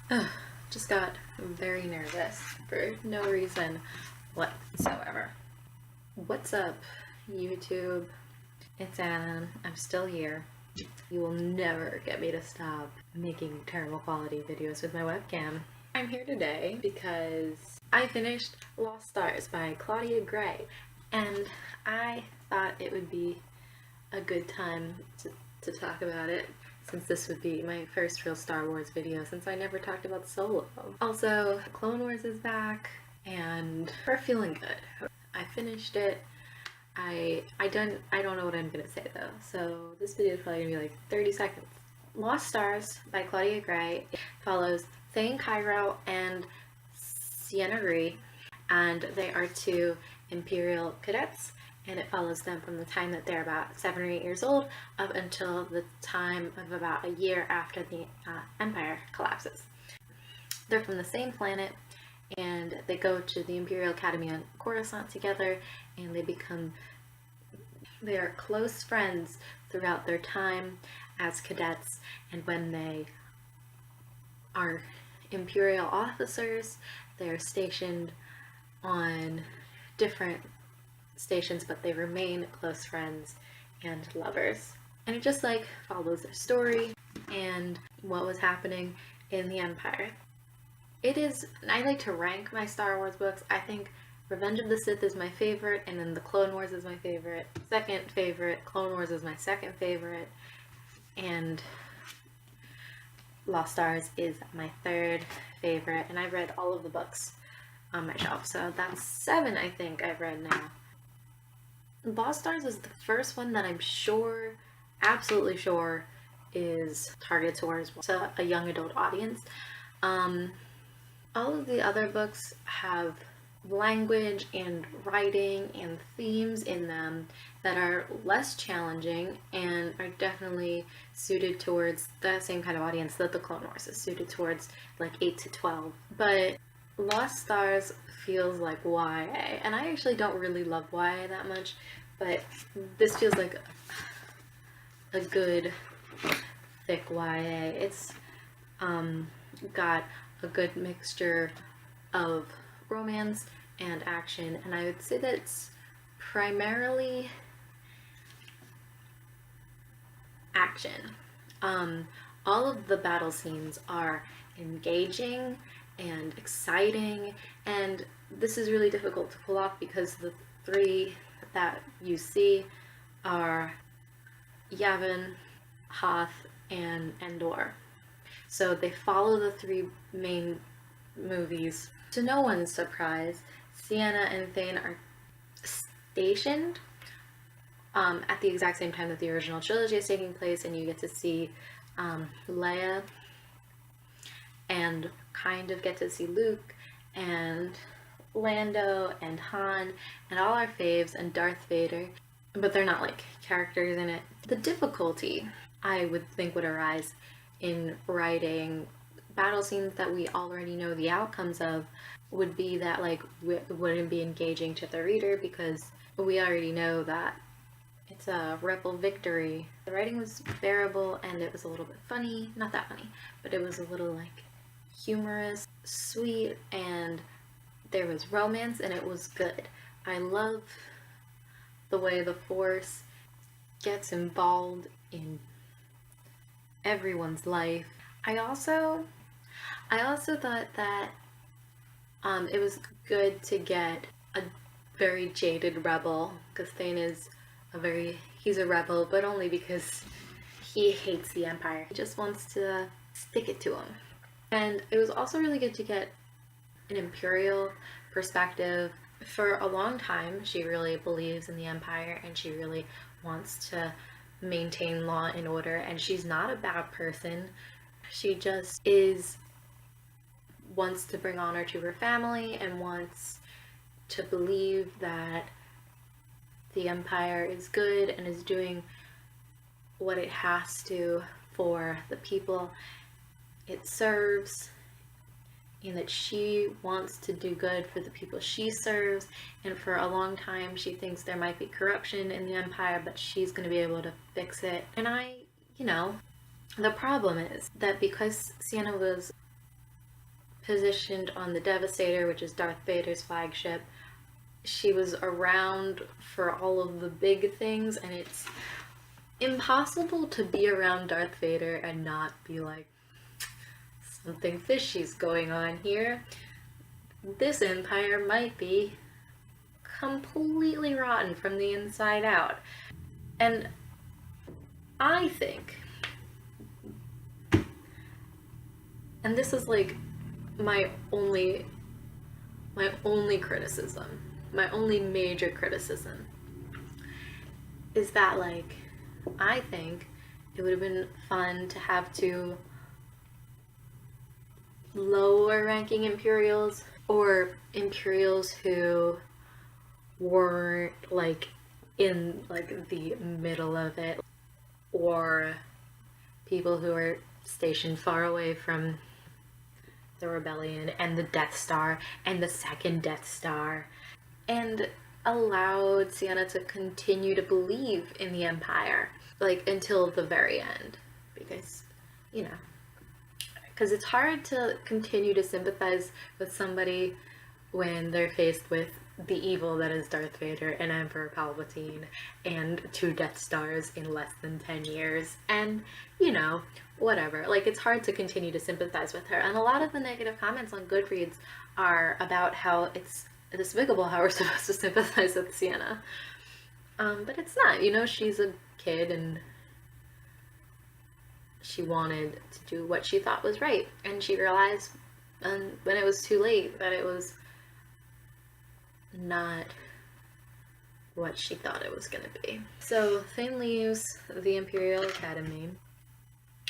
Ugh, just got very nervous for no reason whatsoever. What's up, YouTube? It's Anna. I'm still here. You will never get me to stop making terrible quality videos with my webcam. I'm here today because I finished Lost Stars by Claudia Gray, and I thought it would be a good time to talk about it, since this would be my first real Star Wars video since I never talked about Solo. Also, Clone Wars is back, and we're feeling good. I finished it. I don't know what I'm gonna say though, so this video is probably gonna be like 30 seconds. Lost Stars by Claudia Gray follows Thane Cairo and Sienna Ree, and they are two Imperial cadets, and it follows them from the time that they're about 7 or 8 years old up until the time of about a year after the Empire collapses. They're from the same planet, and they go to the Imperial Academy on Coruscant together, and they are close friends throughout their time as cadets, and when they are Imperial officers, they're stationed on different stations, but they remain close friends and lovers. And it just like follows their story and what was happening in the Empire. I like to rank my Star Wars books. I think Revenge of the Sith is my favorite, and then The Clone Wars is my favorite. Second favorite, Clone Wars is my second favorite, and Lost Stars is my third favorite, and I've read all of the books on my shelf, so that's 7 I think I've read now. Lost Stars is the first one that I'm sure, absolutely sure, is targeted towards a young adult audience. All of the other books have language and writing and themes in them that are less challenging and are definitely suited towards the same kind of audience that the Clone Wars is suited towards, like 8 to 12. But Lost Stars feels like YA, and I actually don't really love YA that much, but this feels like a good thick YA. It's got a good mixture of romance and action, and I would say that it's primarily action. All of the battle scenes are engaging and exciting, and this is really difficult to pull off because the 3 that you see are Yavin, Hoth, and Endor. So they follow the 3 main movies. To no one's surprise, Sienna and Thane are stationed at the exact same time that the original trilogy is taking place, and you get to see Leia and kind of get to see Luke and Lando and Han and all our faves and Darth Vader, but they're not like characters in it. The difficulty, I would think, would arise in writing battle scenes that we already know the outcomes of would be that like it wouldn't be engaging to the reader because we already know that it's a rebel victory. The writing was bearable, and it was a little bit funny, not that funny, but it was a little like humorous, sweet, and there was romance, and it was good. I love the way the Force gets involved in everyone's life. I also thought that it was good to get a very jaded rebel, because Thane is he's a rebel, but only because he hates the Empire. He just wants to stick it to him. And it was also really good to get an Imperial perspective. For a long time, she really believes in the Empire, and she really wants to maintain law and order, and she's not a bad person. She just wants to bring honor to her family and wants to believe that the Empire is good and is doing what it has to for the people it serves, and that she wants to do good for the people she serves. And for a long time she thinks there might be corruption in the Empire, but she's going to be able to fix it. And the problem is that because Sienna was positioned on the Devastator, which is Darth Vader's flagship. She was around for all of the big things, and it's impossible to be around Darth Vader and not be like, something fishy's going on here. This empire might be completely rotten from the inside out. And I think, and this is like my only criticism, my only major criticism, is that, like, I think it would have been fun to have two lower ranking Imperials, or Imperials who weren't like in like the middle of it, or people who are stationed far away from the rebellion and the Death Star and the second Death Star, and allowed Sienna to continue to believe in the Empire, like, until the very end. Because, you know, because it's hard to continue to sympathize with somebody when they're faced with the evil that is Darth Vader and Emperor Palpatine and two Death Stars in less than 10 years, and, you know, whatever. Like, it's hard to continue to sympathize with her, and a lot of the negative comments on Goodreads are about how it's despicable how we're supposed to sympathize with Sienna. But it's not, you know, she's a kid and she wanted to do what she thought was right, and she realized when it was too late that it was not what she thought it was gonna be. So Thane leaves the Imperial Academy.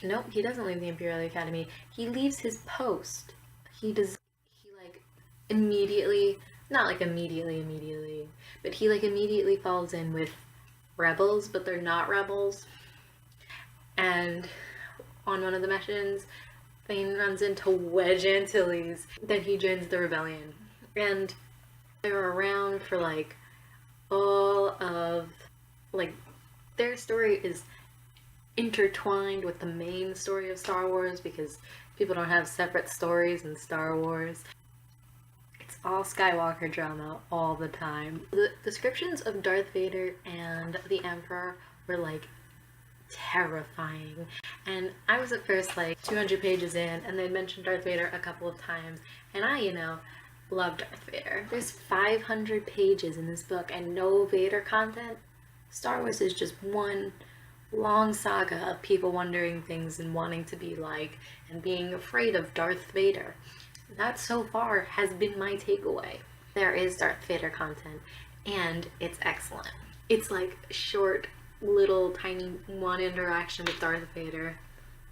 Nope, he doesn't leave the Imperial Academy. He leaves his post. He like immediately, not like immediately, but he like immediately falls in with rebels, but they're not rebels. And on one of the missions, Thane runs into Wedge Antilles. Then he joins the rebellion. And they're around for like all of, like, their story is intertwined with the main story of Star Wars, because people don't have separate stories in Star Wars. It's all Skywalker drama all the time. The descriptions of Darth Vader and the Emperor were like terrifying, and I was at first like 200 pages in, and they mentioned Darth Vader a couple of times, and I, you know, love Darth Vader. There's 500 pages in this book and no Vader content. Star Wars is just one long saga of people wondering things and wanting to be like, and being afraid of Darth Vader. That so far has been my takeaway. There is Darth Vader content, and it's excellent. It's like short, little, tiny one interaction with Darth Vader,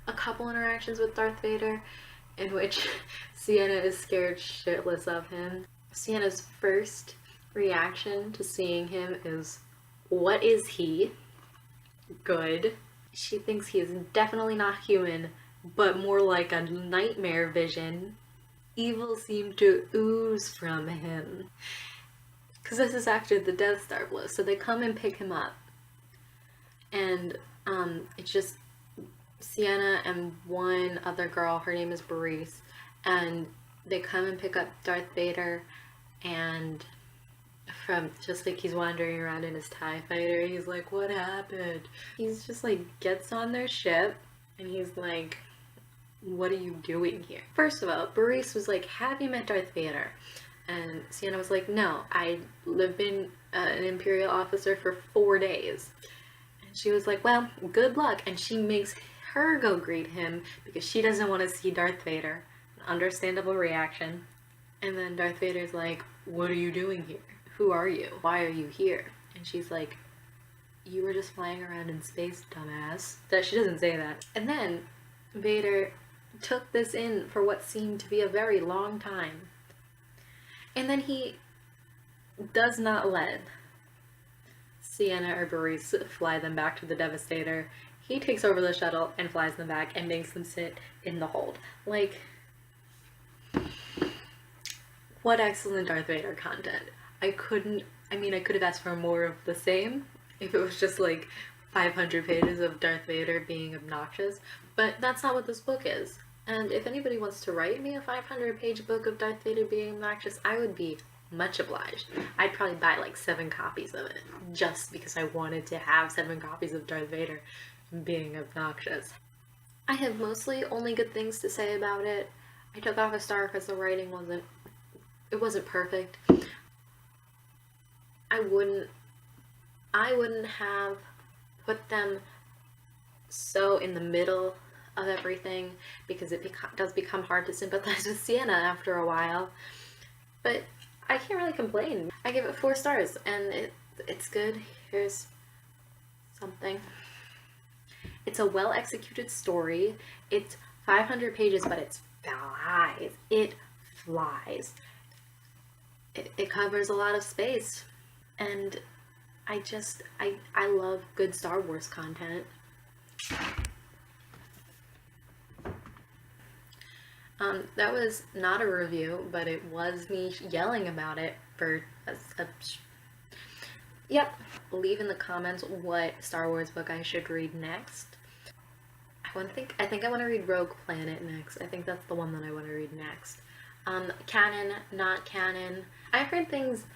a couple interactions with Darth Vader, in which Sienna is scared shitless of him. Sienna's first reaction to seeing him is, what is he? Good. She thinks he is definitely not human, but more like a nightmare vision. Evil seemed to ooze from him. Because this is after the Death Star blows, so they come and pick him up. And it's just Sienna and one other girl, her name is Bareese, and they come and pick up Darth Vader, and from just like he's wandering around in his TIE fighter, he's like, what happened? He's just like gets on their ship and he's like, what are you doing here? First of all, Bareese was like, have you met Darth Vader? And Sienna was like, no, I've been an Imperial officer for 4 days. And she was like, well, good luck. And she makes her go greet him because she doesn't want to see Darth Vader. An understandable reaction. And then Darth Vader's like, what are you doing here? Who are you? Why are you here? And she's like, you were just flying around in space, dumbass. That she doesn't say that. And then Vader took this in for what seemed to be a very long time. And then he does not let Sienna or Bareese fly them back to the Devastator. He takes over the shuttle and flies them back and makes them sit in the hold. Like, what excellent Darth Vader content. I could have asked for more of the same if it was just like 500 pages of Darth Vader being obnoxious, but that's not what this book is. And if anybody wants to write me a 500-page book of Darth Vader being obnoxious, I would be much obliged. I'd probably buy like 7 copies of it, just because I wanted to have 7 copies of Darth Vader being obnoxious. I have mostly only good things to say about it. I took off a star because the writing wasn't perfect. I wouldn't have put them so in the middle of everything, because it does become hard to sympathize with Sienna after a while. But I can't really complain. I give it 4 stars, and it's good. Here's something. It's a well-executed story. It's 500 pages, but it flies. It flies. It covers a lot of space, and I love good Star Wars content. That was not a review, but it was me yelling about it for Yep. Leave in the comments what Star Wars book I should read next. I think I want to read Rogue Planet next. I think that's the one that I want to read next. Canon, not canon. I've heard things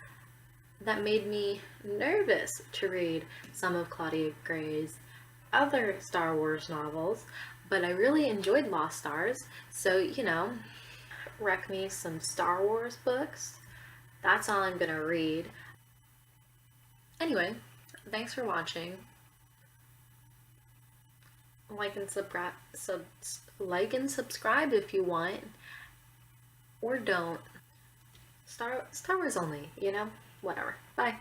that made me nervous to read some of Claudia Gray's other Star Wars novels, but I really enjoyed Lost Stars, so, you know, wreck me some Star Wars books. That's all I'm gonna read. Anyway, thanks for watching. Like and subscribe if you want, or don't. Star Wars only, you know? Whatever. Bye.